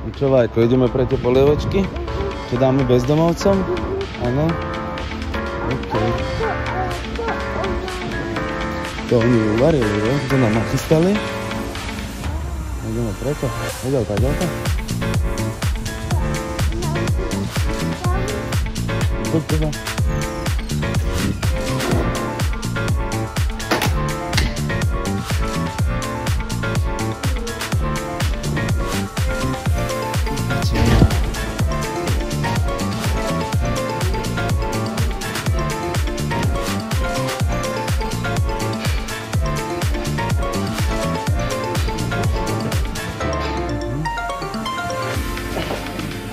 Čo, Vajko, ideme pre tie polievočky? Čo dáme bezdomovcom? Áno? OK. To oni uvarili, jo? To nám nachystali. Ideme preto. Vedel tak, ďalka? Poď teba.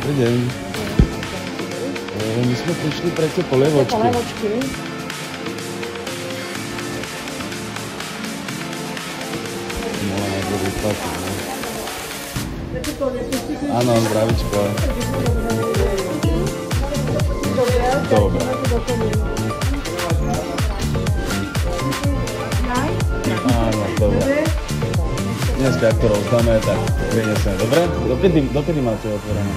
Dobrý deň. My sme prišli pre tie polievočky. Mohla najprv vyplatiť, ne? Áno, zdravíčko. Dobre. Áno, dobre. Dneska, ak to rozdáme, tak prinesieme. Dobre? Dokedy máte otvorené?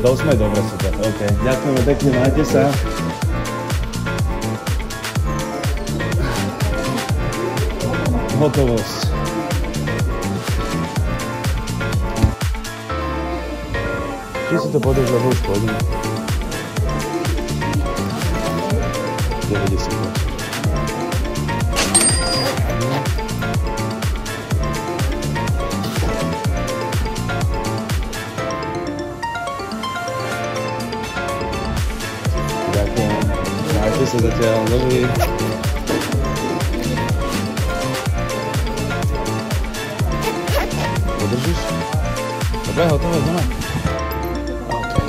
Do 8. Dobre, super. OK. Ďakujeme pekne, majte sa. Hotovosť. Či si to pôjdeš, lebo už pôjdem. 90. Majte sa zatiaľ, dobrý. Podržíš? Dobre, hotové, ideme. Okay.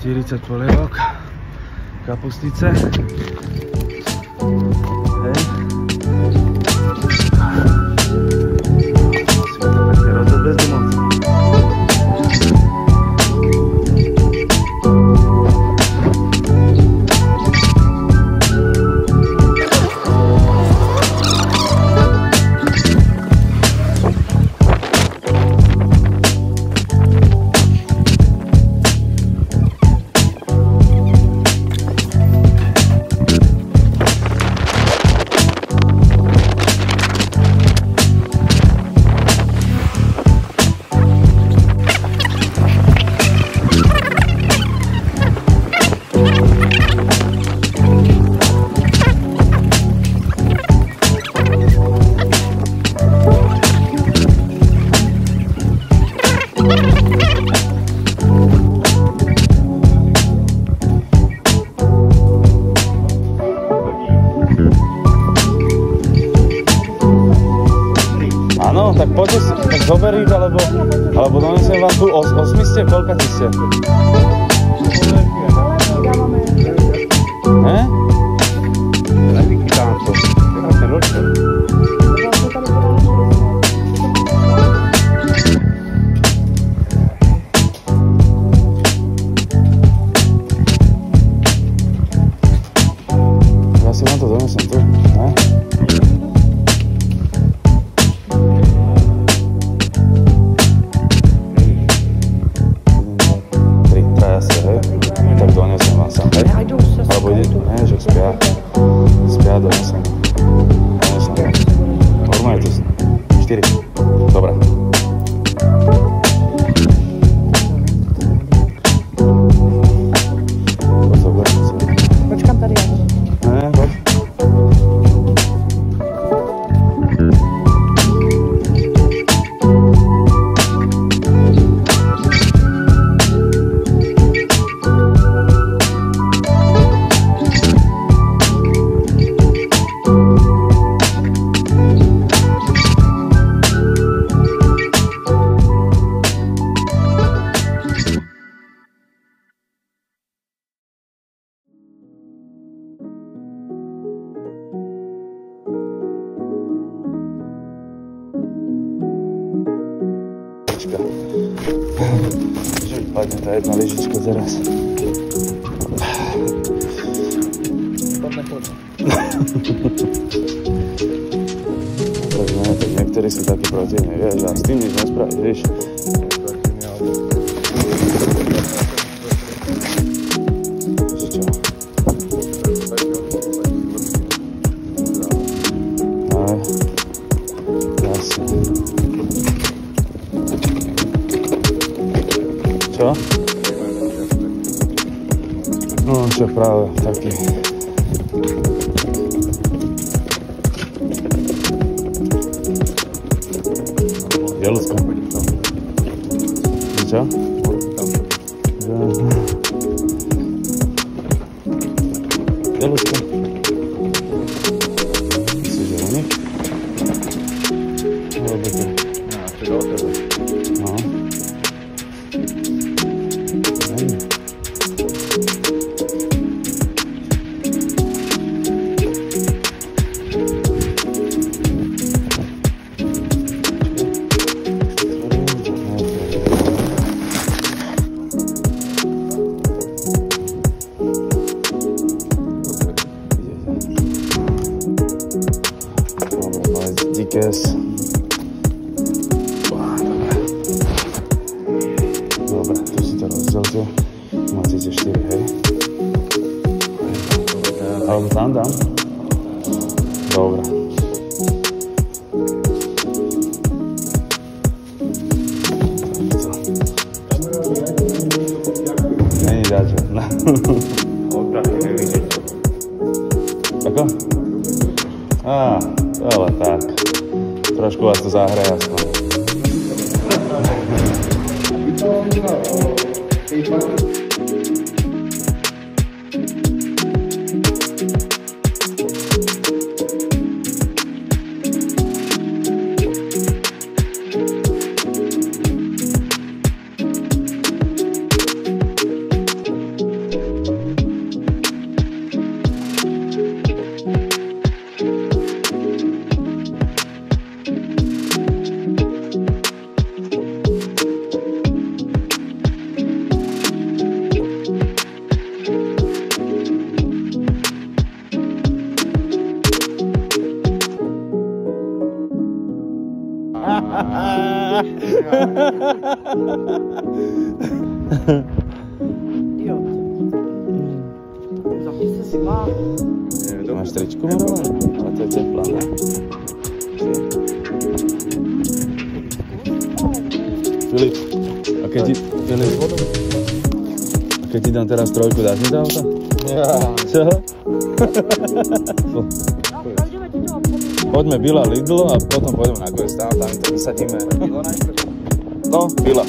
40 polievok, kapustice. Hej. Musíme to pekne rozdať bez domovca. Áno, tak poďte si, tak zober ich, alebo donesem vám tu 8 ste, koľka ty ste? Ne? Nevykýtám to, ten ročer. Ja si vám to donesem tu, ne? spadne tá jedna lyžička teraz. Tak niektorí sú takí protivní, vieš, a s tým nič nespravíš, vieš. Čo? Ale, jasne. Čo? No, čo práve, taký. Jelusko. Čo? Jelusko. Myslíš, že oni? Alebo to? No, to je do tebe. No. Díkes. Dobre, tu si to rozdielte. Máte 4, hej? Alebo tam dám? Dobre. Není dačo. Ako? Á, ale tak. Trošku vás to zahraje aspoň. Jo. Zapíste si má. Máš tričku, Marova? Ale to je teplá, ne? Filip, a keď ti dám teraz trojku, dáš mi to auto? Ja. Čo? Poďme Bila Lidl a potom pôjdeme na Quest. Tam to vysadíme. Bilo najprv? No, Bila.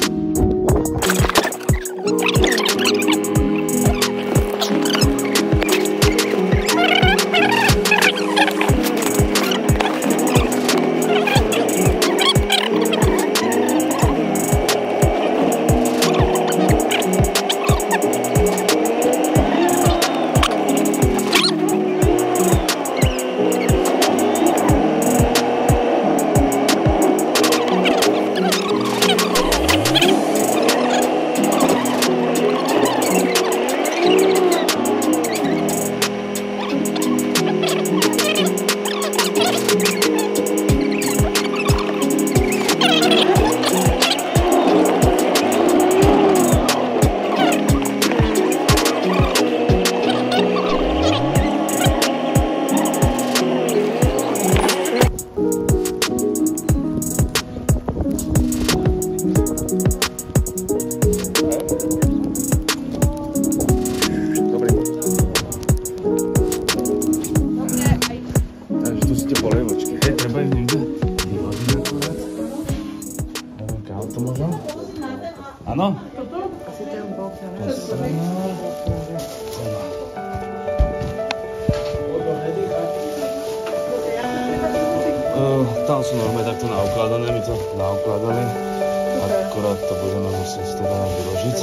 Áno? Tam sú normálne takto naukladané, my to naukladali. Akorát to budeme musieť teda vyložiť.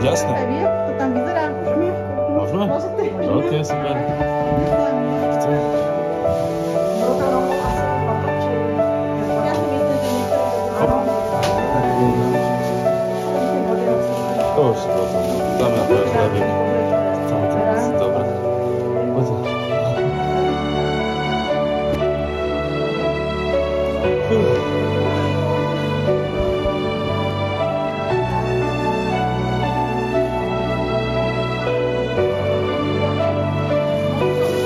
Jasné. To tam vyzerá. Môžeme? OK, super. Chcem. To už si potom. Dáme na prvý chlebík. Dobre. Poďte.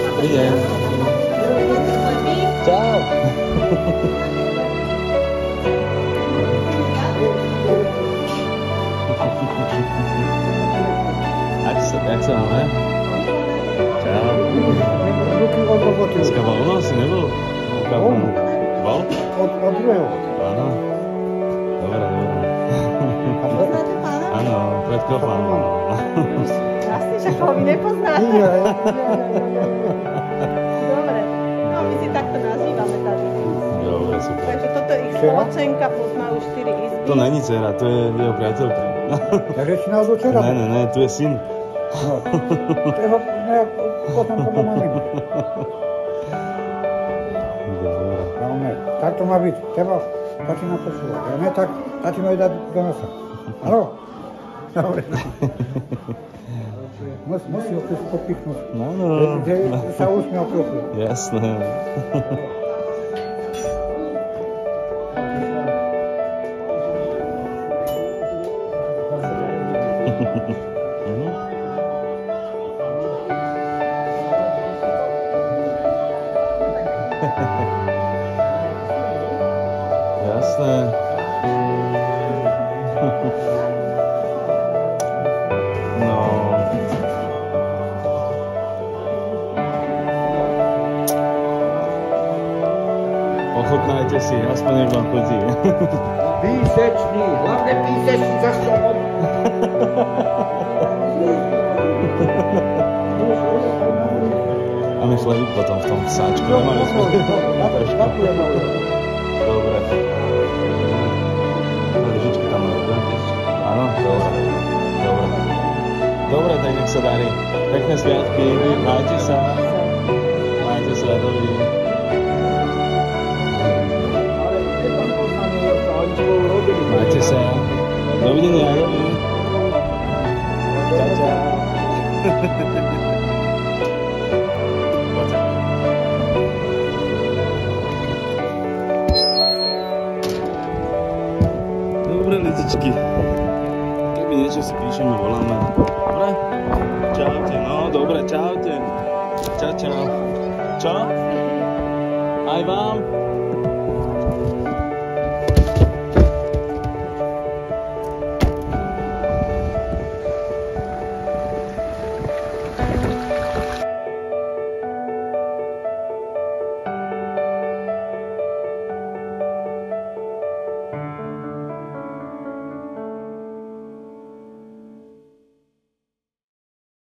Dobrý deň. Čau. Jak sa máme? Čau. Dneska bol u nás, si nebol? Bol? Od druhého. Áno. Dobre, dobre. Poznáte pána? Áno, pred kopom. Jasne, však ho vy nepoznáte. Dobre, no my si takto nazývame tady. Dobre, super. Takže toto je ich spoločenka, plus má už 4 izby. To není dcera, to je jeho priateľka. Takže si nás dočera. Ne, tu je syn. No, treba nejak poznám podľa maminu. Dobre. No, tak to má byť. Teba začína počúvať. Ja ne, tak začína ju dať do nosa. Áno? Dobre. Musí ho kus popichnúť. No. Že sa usmiel trochu. Jasné. Jasné. No. Ochutnajte si, aspoň jak vám chodí. Písečný, hlavne písečný za stolom. Máme chlebík potom v tom sáčku, nemali sme. Dobre. Lyžičky tam majú, ne? Áno, dobre. Dobre, tak nech sa darí. Pekné sviatky, majte sa. Majte sa, dobrý. Majte sa. Dovidenia, dobrý. Čau, čau. Dobre, lidičky. Keby niečo si píšeme, voláme. Dobre? Čaute, no, dobre, čaute. Čau. Čo? Aj vám?